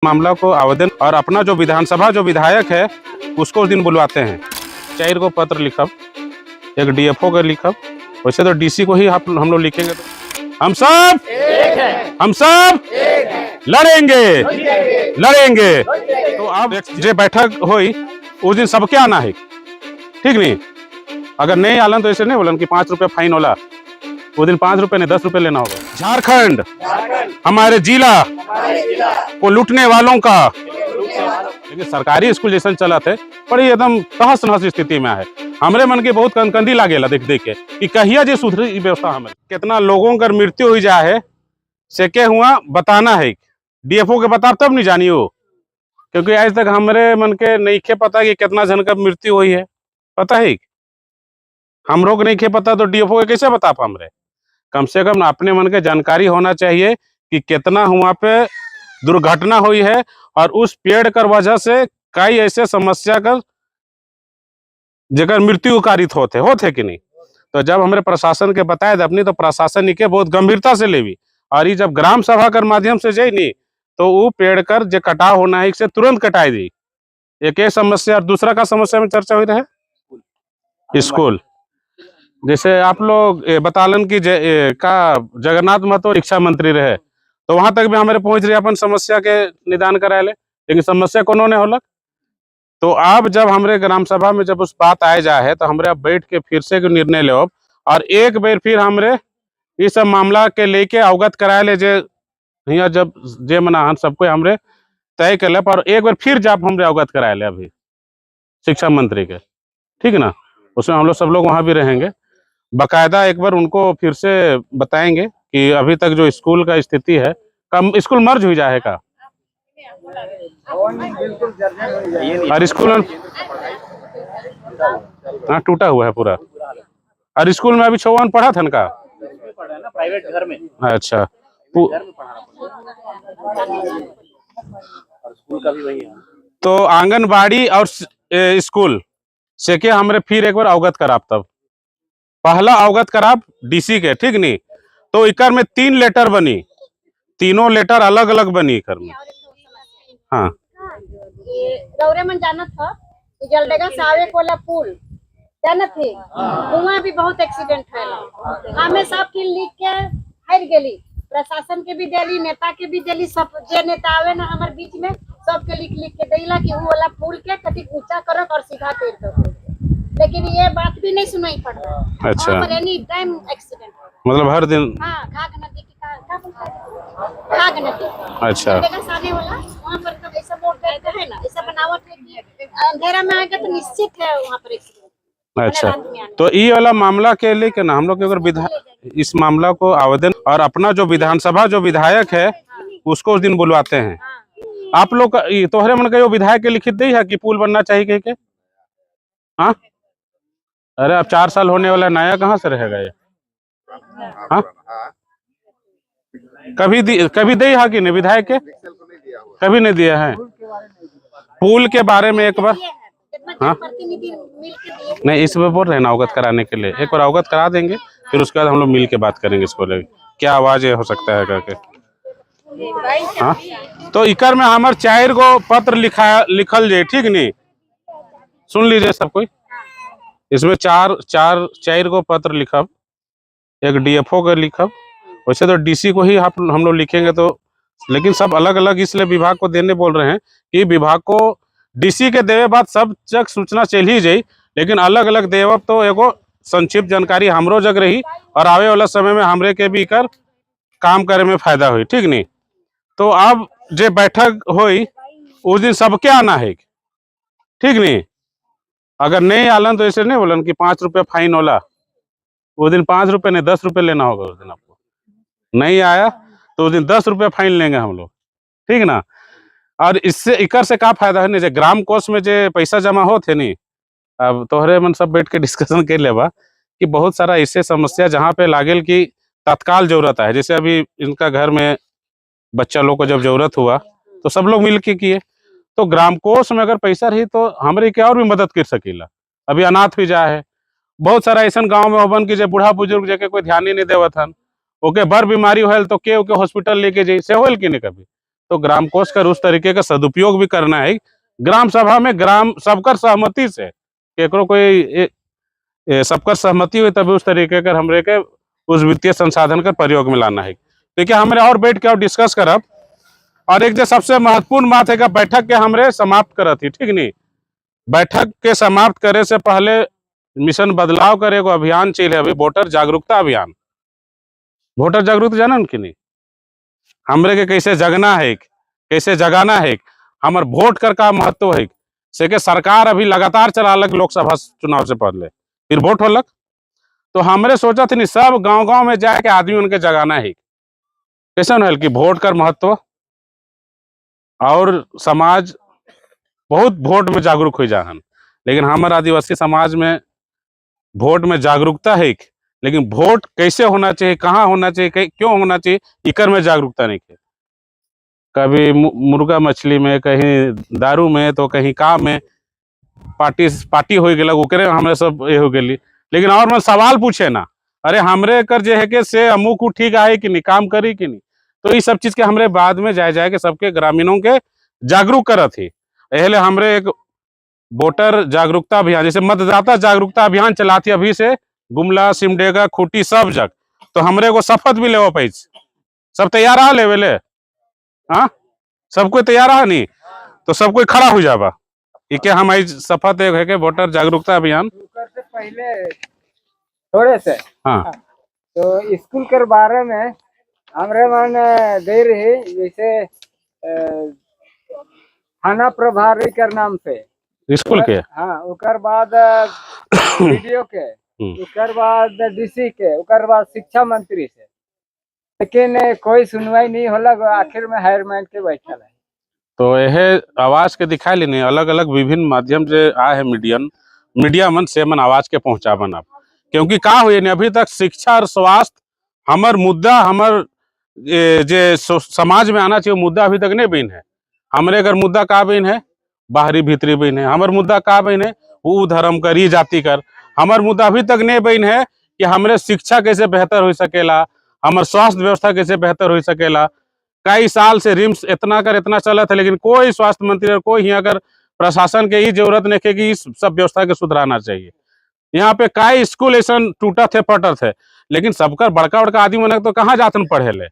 मामला को आवेदन और अपना जो विधानसभा जो विधायक है उसको उस दिन बुलवाते हैं। चार को पत्र लिखब, एक डीएफओ को लिखब, वैसे तो डीसी को ही हम लोग लिखेंगे। तो हम सब लड़ेंगे लड़ेंगे। तो अब जो बैठक हुई उस दिन सबके आना है, ठीक नहीं? अगर नहीं आलन तो ऐसे नहीं बोलन कि 5 रुपये फाइन होला, वो दिन 5 रुपये नहीं 10 रुपये लेना होगा। झारखंड हमारे जिला को लूटने वालों का, लेकिन सरकारी स्कूल जैसा चला थे बड़ी एकदम तहस नहस स्थिति में है। हमरे मन के बहुत कंदी लागेला देख देख के कि कहिया जे सुधरी व्यवस्था हमें। कितना लोगों का मृत्यु हुई जा है से के हुआ बताना है, डीएफओ के बता तब नहीं जानियो, क्योंकि आज तक हमरे मन के नहीं खे पता कि कितना जन का मृत्यु हुई है। पता है हम लोग नहीं खे पता तो डीएफओ के कैसे बता पा हमरे? कम से कम अपने मन के जानकारी होना चाहिए कि कितना वहाँ पे दुर्घटना हुई है और उस पेड़ कर वजह से कई ऐसे समस्या कर जगह मृत्यु कारित होते कि नहीं। तो जब हमारे प्रशासन के बताए अपनी तो प्रशासन के बहुत गंभीरता से लेवी, और ये जब ग्राम सभा कर माध्यम से जाए नहीं तो वो पेड़ कर जो कटाव होना है इसे तुरंत कटाई दी। एक समस्या और दूसरा का समस्या में चर्चा हुई रहे स्कूल। जैसे आप लोग बतालन की का जगन्नाथ महतो शिक्षा मंत्री रहे तो वहां तक भी हमारे पहुंच रही अपन समस्या के निदान कराए ले, लेकिन समस्या कोनो ने होलक। तो अब जब हमारे ग्राम सभा में जब उस बात आए जा है तो हमारे अब बैठ के फिर से निर्णय ले और एक बार फिर हमरे इस सब मामला के लेके अवगत कराए ले जे यहाँ जब जे मना हम सबको हमरे तय कर ले, और एक बार फिर जब हमरे अवगत कराए ले अभी शिक्षा मंत्री के, ठीक है ना? उसमें हम लोग सब लोग वहां भी रहेंगे, बाकायदा एक बार उनको फिर से बताएंगे कि अभी तक जो स्कूल का स्थिति है, कम स्कूल मर्ज हुई जाए का और स्कूल हाँ टूटा हुआ है पूरा। और स्कूल में अभी छुआन पढ़ा था का प्राइवेट घर में। अच्छा स्कूल का भी वही है। तो आंगनबाड़ी और स्कूल से के हमरे फिर एक बार अवगत कराब, तब पहला अवगत कराब डीसी के, ठीक नहीं? तो इकर में 3 लेटर बनी, तीनों लेटर अलग अलग बनी इकर में। हाँ गौरे मन जाना था जलडेगा सावे कोला पुल जाना थे, वहाँ भी बहुत एक्सीडेंट है। हमें सब की लिख के हर गेली, प्रशासन के भी देली, नेता के भी देली, सब जे नेता आवे ना हमारे बीच में सबके लिख के देला कि वो वाला पुल के कटी ऊंचा करो और सीधा कर दो, लेकिन ये बात भी नहीं सुनाई पड़ रहा है। अच्छा, एनी टाइम एक्सीडेंट मतलब हर दिन। हाँ घाघ नदी की घाघ नदी, अच्छा सामने वाला वहाँ पर तो ऐसा बोर्ड देते हैं ना, ऐसा बनावट है कि अंधेरा में आएगा तो निश्चित है वहाँ पर एक्सीडेंट। अच्छा, तो ये वाला मामला के लेके ना हम लोग अगर इस मामला को आवेदन और अपना जो विधानसभा जो विधायक है उसको उस दिन बुलवाते हैं। आप लोग तोहरे मन का विधायक के लिखित दी है कि पुल बनना चाहिए के? हाँ अरे अब 4 साल होने वाला नया कहाँ से रहेगा ये? हाँ कभी दी है कि नहीं विधायक के? कभी नहीं दिया है पुल के बारे में एक बार। हाँ नहीं, इस पे बोल रहे हैं ना अवगत कराने के लिए, एक बार अवगत करा देंगे फिर उसके बाद हम लोग मिल के बात करेंगे इसको लेकर क्या आवाज हो सकता है करके। हाँ तो इकर में हमारे 4 गो पत्र लिखल जाए, ठीक नहीं? सुन लीजिए सब कोई, इसमें चार गो पत्र लिखब, एक डीएफओ को लिखब, वैसे तो डीसी को ही हम लोग लिखेंगे तो, लेकिन सब अलग अलग इसलिए विभाग को देने बोल रहे हैं कि विभाग को डीसी के देवे बाद सब जग सूचना चल ही जाई, लेकिन अलग अलग देव तो एगो संक्षिप्त जानकारी हमरो जग रही और आवे वाला समय में हमरे के भी कर काम करे में फायदा हुई, ठीक नहीं? तो अब जो बैठक हुई उस दिन सबके आना है, ठीक नहीं? अगर नहीं आलन तो ऐसे नहीं बोलन कि 5 रुपये फाइन होला, उस दिन 5 रुपये नहीं 10 रुपये लेना होगा। उस दिन आपको नहीं आया तो उस दिन 10 रुपये फाइन लेंगे हम लोग, ठीक ना? और इससे इकर से क्या फायदा है नहीं, जो ग्राम कोष में जो पैसा जमा होते नहीं, अब तोहरे मन सब बैठ के डिस्कशन कर लेबा कि बहुत सारा ऐसे समस्या जहाँ पे लागेल की तत्काल जरूरत है। जैसे अभी इनका घर में बच्चा लोग को जब जरूरत हुआ तो सब लोग मिल के किए, तो ग्राम कोष में अगर पैसा रही तो हमारे क्या और भी मदद कर सकीला। अभी अनाथ भी जा है, बहुत सारा ऐसा गाँव में होबन की जो बूढ़ा बुजुर्ग जगह कोई ध्यान ही नहीं देवत हन, ओके बर बीमारी होल तो के हॉस्पिटल लेके जाई से होल कि नहीं कभी? तो ग्राम कोष का उस तरीके का सदुपयोग भी करना है ग्राम सभा में, ग्राम सबकर सहमति से, केकरो कोई सबकर सहमति हुई तभी उस तरीके का हमरे के उस वित्तीय संसाधन का प्रयोग में लाना है। देखिए हमरे और बैठ के और डिस्कस करब, और एक जो सबसे महत्वपूर्ण बात है कि बैठक के हमरे समाप्त करत ही, ठीक नहीं। बैठक के समाप्त करे से पहले मिशन बदलाव करे एगो अभियान चल है अभी, वोटर जागरूकता अभियान। वोटर जागरूकता जानन कि नहीं, हमरे के कैसे जगना है, कैसे जगाना है, हमर वोट कर का महत्व है से के सरकार अभी लगातार चलालक लोकसभा चुनाव से पहले, फिर वोट होलक, तो हमरे सोचा थे नहीं सब गांव-गांव में जाके आदमी उनके जगाना है कैसे न कि वोट कर महत्व, और समाज बहुत वोट में जागरूक हो जाहन। लेकिन हमारे आदिवासी समाज में वोट में जागरूकता है, लेकिन वोट कैसे होना चाहिए, कहाँ होना चाहिए, क्यों होना चाहिए, इकर में जागरूकता नहीं है। कभी मुर्गा मछली में, कहीं दारू में, तो कहीं काम में पार्टी हो गया ओकरे हमरे सब ये हो गई। लेकिन और मैं सवाल पूछे ना, अरे हमरे कर जे है के से अमुक ठीक आए कि नहीं, काम करी कि नहीं, तो ये सब चीज के हमरे बाद में जाए के सबके ग्रामीणों के जागरूक करत ही। पहले हमरे एक वोटर जागरूकता अभियान, जैसे मतदाता जागरूकता अभियान चलाती अभी से गुमला, सिमडेगा, खूंटी सब जग, तो हमरे को शपथ भी लेवा पैस, सब तैयार रहा लेवे ले, हाँ सब कोई तैयार रहा नहीं, तो सब कोई खड़ा हो जाबा इके हम आज शपथ है के वोटर जागरूकता अभियान से पहले थोड़े से। हाँ तो स्कूल के बारे में हमरे मन दे रही, जैसे थाना प्रभारी के नाम से स्कूल के, हाँ, उकर बाद वीडियो के, उकर बाद डीसी के, उकर बाद शिक्षा मंत्री से, लेकिन कोई सुनवाई नहीं होला, आखिर में हायर माइंड के बैठल है। तो यह आवाज के दिखाई लेने अलग अलग विभिन्न माध्यम से आए है मीडिया मन से मन आवाज के पहुंचावन अब, क्योंकि का हुए नहीं अभी तक शिक्षा और स्वास्थ्य हमर मुद्दा, हमर जे समाज में आना चाहिए मुद्दा अभी तक नहीं बन है। हमरे अगर मुद्दा का बन है, बाहरी भीतरी बन है, हमर मुद्दा का बन है, वो धर्म कर, जाति कर, हमर मुद्दा अभी तक नहीं बन है कि हमरे शिक्षा कैसे बेहतर हो सकेला, हमर स्वास्थ्य व्यवस्था कैसे बेहतर हो सकेला। कई साल से रिम्स इतना चला था, लेकिन कोई स्वास्थ्य मंत्री और कोई यहाँ कर प्रशासन के ही जरूरत नहीं है कि इस सब व्यवस्था के सुधराना चाहिए। यहाँ पे कई स्कूल ऐसा टूटा थे पटर थे, लेकिन सबका बड़का आदमी मन तो कहाँ जातन पढ़े ले,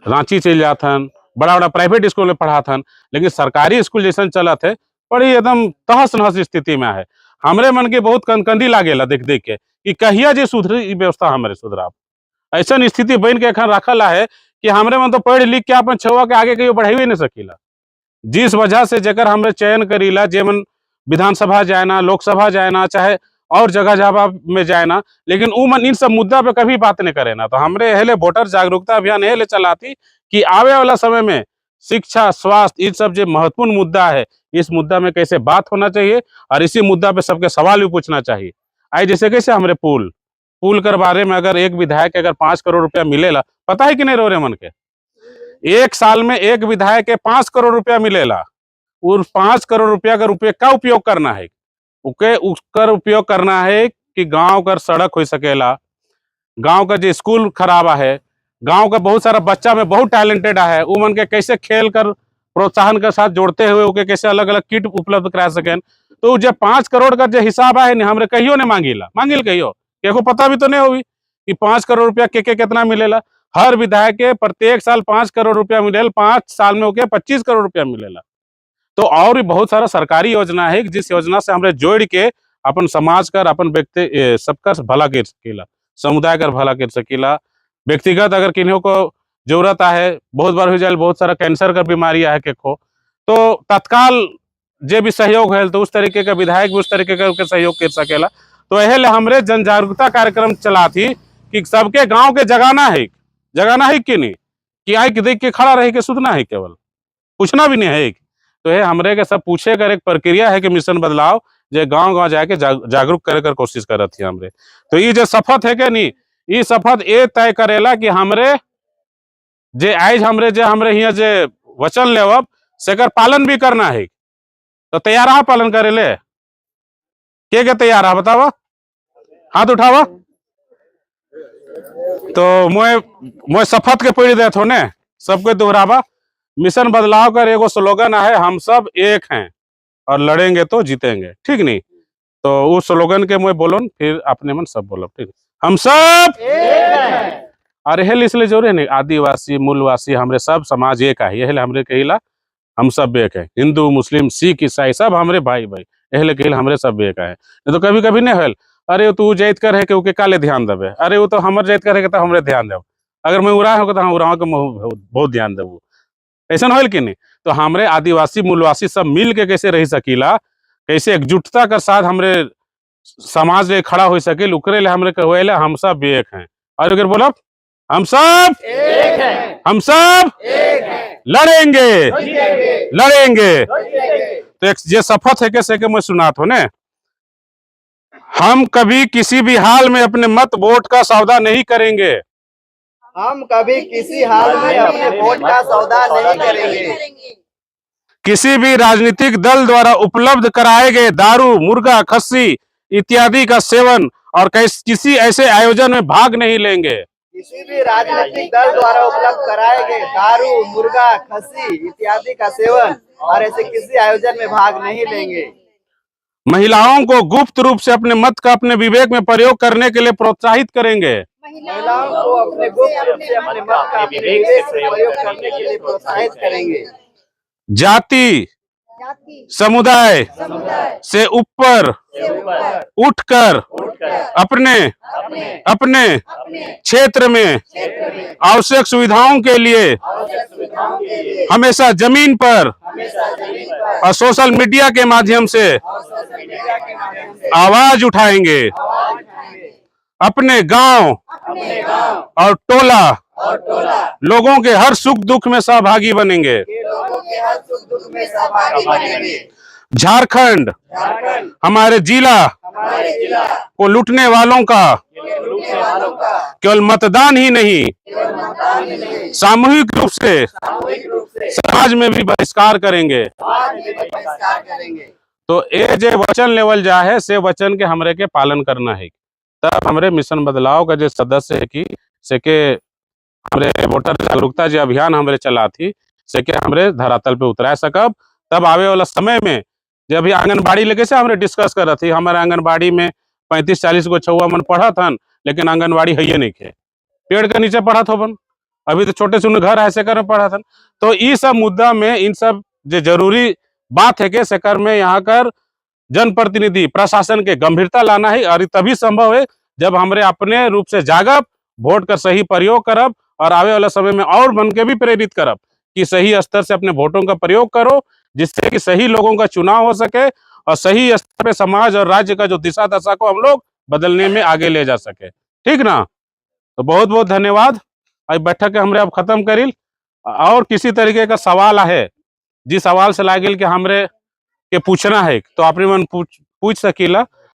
रांची चल जाथन, बड़ा बड़ा प्राइवेट स्कूल में पढ़ाथन, लेकिन सरकारी स्कूल जैसा चला थे बड़ी एकदम तहस नहस स्थिति में है। हमरे मन के बहुत कनकंदी लागेला देख देख के कि कहिया जे सुधरी व्यवस्था हमरे सुधराव। ऐसा स्थिति बन के एखन रखल है कि हमरे मन तो पढ़ लिख के अपन छुआ के आगे कहीं बढ़ाई नहीं सकीला, जिस वजह से जगह हमरे चयन करीला, जेमन विधानसभा जाए, लोकसभा जाए, चाहे और जगह जगह में जाए, लेकिन उ मन इन सब मुद्दा पे कभी बात नहीं करे ना। तो हमरे एहले वोटर जागरूकता अभियान एहले चलाती कि आवे वाला समय में शिक्षा, स्वास्थ्य, इन सब जो महत्वपूर्ण मुद्दा है, इस मुद्दा में कैसे बात होना चाहिए और इसी मुद्दा पे सबके सवाल भी पूछना चाहिए। आई जैसे कैसे हमरे पुल कर बारे में अगर एक विधायक अगर 5 करोड़ रुपया मिलेला, पता है कि नहीं रोरे मन के, एक साल में एक विधायक के 5 करोड़ रुपया मिलेला, और 5 करोड़ रुपया का का उपयोग करना है, उसका उपयोग करना है कि गांव का सड़क हो सकेला, गांव का जो स्कूल खराब है, गांव का बहुत सारा बच्चा में बहुत टैलेंटेड है, वो मन के कैसे खेल कर प्रोत्साहन के साथ जोड़ते हुए ओके कैसे अलग अलग किट उपलब्ध करा सकें। तो जो 5 करोड़ का जो हिसाब है हमरे कहियो नहीं मांगिल कहियो, को पता भी तो नहीं होगी कि 5 करोड़ रुपया के कितना मिलेला। हर विधायक के प्रत्येक साल 5 करोड़ रुपया मिलेला, 5 साल में होके 25 करोड़ रुपया मिलेला। तो और भी बहुत सारा सरकारी योजना है जिस योजना से हमरे जोड़ के अपन समाज कर, अपन व्यक्ति सबका भला कर सकेला, समुदाय कर भला कर सकेला। व्यक्तिगत अगर किन्हीं को जरूरत है, बहुत बार हो जाए, बहुत सारा कैंसर का बीमारी है केको, तो तत्काल जे भी सहयोग है तो उस तरीके का विधायक भी उस तरीके का सहयोग कर सकेला। तो यह हमरे जन जागरूकता कार्यक्रम चला थी कि सबके गांव के जगाना है कि नहीं, कि आई कि देख के खड़ा रह के सुनना है, केवल पूछना भी नहीं है। तो ये हमरे के सब पूछे कर एक प्रक्रिया है कि मिशन बदलाव जो गांव जाके जागरूक करे कर कोशिश करत थी हमरे। तो ये जो शपथ है कि नहीं, ये शपथ ये तय करेला कि हमरे जे आज हमरे हियाँ जे वचन लेवब सेकर पालन भी करना है। तो तैयार है पालन करे ले, के तैयार है बतावा, हाथ उठावा। तो मोए शपथ के पढ़ी देत हो ने सबके दोहरावा मिशन बदलाव का एगो स्लोगन है, हम सब एक हैं और लड़ेंगे तो जीतेंगे, ठीक नहीं। तो उस स्लोगन के मुँह बोलो फिर अपने मन सब बोलो, ठीक। हम सब और यह इसलिए जोरे नहीं, आदिवासी मूलवासी हमरे सब समाज एक है, यह हमरे कहिला हम सब एक है। हिंदू मुस्लिम सिख ईसाई सब हमरे भाई भाई, यह कहिला हमरे सब एक है। नहीं तो कभी कभी नहीं हल, अरे तू जैत कर है कि उके काले ध्यान देवे, अरे वो तो हमर जैत कर है तो हमरे ध्यान देव, अगर मैं उड़ा हो तो हम उड़ाव के बहुत ध्यान देव, ऐसा होल कि नहीं। तो हमरे आदिवासी मूलवासी सब मिल के कैसे रह सकीला, कैसे एकजुटता के साथ हमरे समाज ले खड़ा हो सके, उकरे ले हमरे कहले हम सब एक हैं। और अगर बोला हम सब एक है, हम सब एक है, लड़ेंगे लड़ेंगे। तो तो एक ये शपथ है कैसे कि मैं सुनात हूं ने, हम कभी किसी भी हाल में अपने मत वोट का सौदा नहीं करेंगे, हम कभी किसी हाल में अपने वोट का सौदा नहीं करेंगे। किसी भी राजनीतिक दल द्वारा उपलब्ध कराए गए दारू मुर्गा खस्सी इत्यादि का सेवन और किसी ऐसे आयोजन में भाग नहीं लेंगे। किसी भी राजनीतिक दल द्वारा उपलब्ध कराए गए दारू मुर्गा खस्सी इत्यादि का सेवन और ऐसे किसी आयोजन में भाग नहीं लेंगे। महिलाओं को गुप्त रूप से अपने मत का अपने विवेक में प्रयोग करने के लिए प्रोत्साहित करेंगे। महिलाओं को अपने गुप्त रूप से अपने मत का अपने विवेक से प्रयोग करने के लिए प्रोत्साहित करेंगे। जाति समुदाय से ऊपर उठकर अपने अपने क्षेत्र में आवश्यक सुविधाओं के लिए हमेशा जमीन पर और सोशल मीडिया के माध्यम से आवाज उठाएंगे। अपने गांव और टोला लोगों के हर सुख दुख में सहभागी बनेंगे। झारखंड हमारे जिला को लूटने वालों का केवल मतदान ही नहीं सामूहिक रूप से समाज में भी बहिष्कार करेंगे। तो ये जो वचन लेवल जा है से वचन के हमरे के पालन करना है। तब हमरे मिशन बदलाव का जो सदस्य है कि से के हमरे वोटर जागरूकता जो अभियान हमरे चला थी से के हमरे धरातल पे उतरा सकब। तब आवे वाला समय में जब अभी आंगनबाड़ी लेके से हमरे डिस्कस कर रही थी, हमारे आंगनबाड़ी में 35-40 गो छुआ मन पढ़ा था, लेकिन आंगनबाड़ी है ये नहीं खे, पेड़ के नीचे पढ़ा था बन, अभी तो छोटे से घर ऐसे कर पढ़ा था। तो ये सब मुद्दा में इन सब जो जरूरी बात है कि सेकर में यहाँ कर जनप्रतिनिधि प्रशासन के गंभीरता लाना है। और तभी संभव है जब हमरे अपने रूप से जागब, वोट का सही प्रयोग करब और आवे वाला समय में और मन के भी प्रेरित करब कि सही स्तर से अपने वोटों का प्रयोग करो, जिससे कि सही लोगों का चुनाव हो सके और सही स्तर पे समाज और राज्य का जो दिशा दशा को हम लोग बदलने में आगे ले जा सके, ठीक ना। तो बहुत बहुत धन्यवाद। आज बैठक हमरे अब खत्म करिल। और किसी तरीके का सवाल है जिस सवाल से लागल कि हमरे के पूछना है तो अपने मन पूछ सकीला।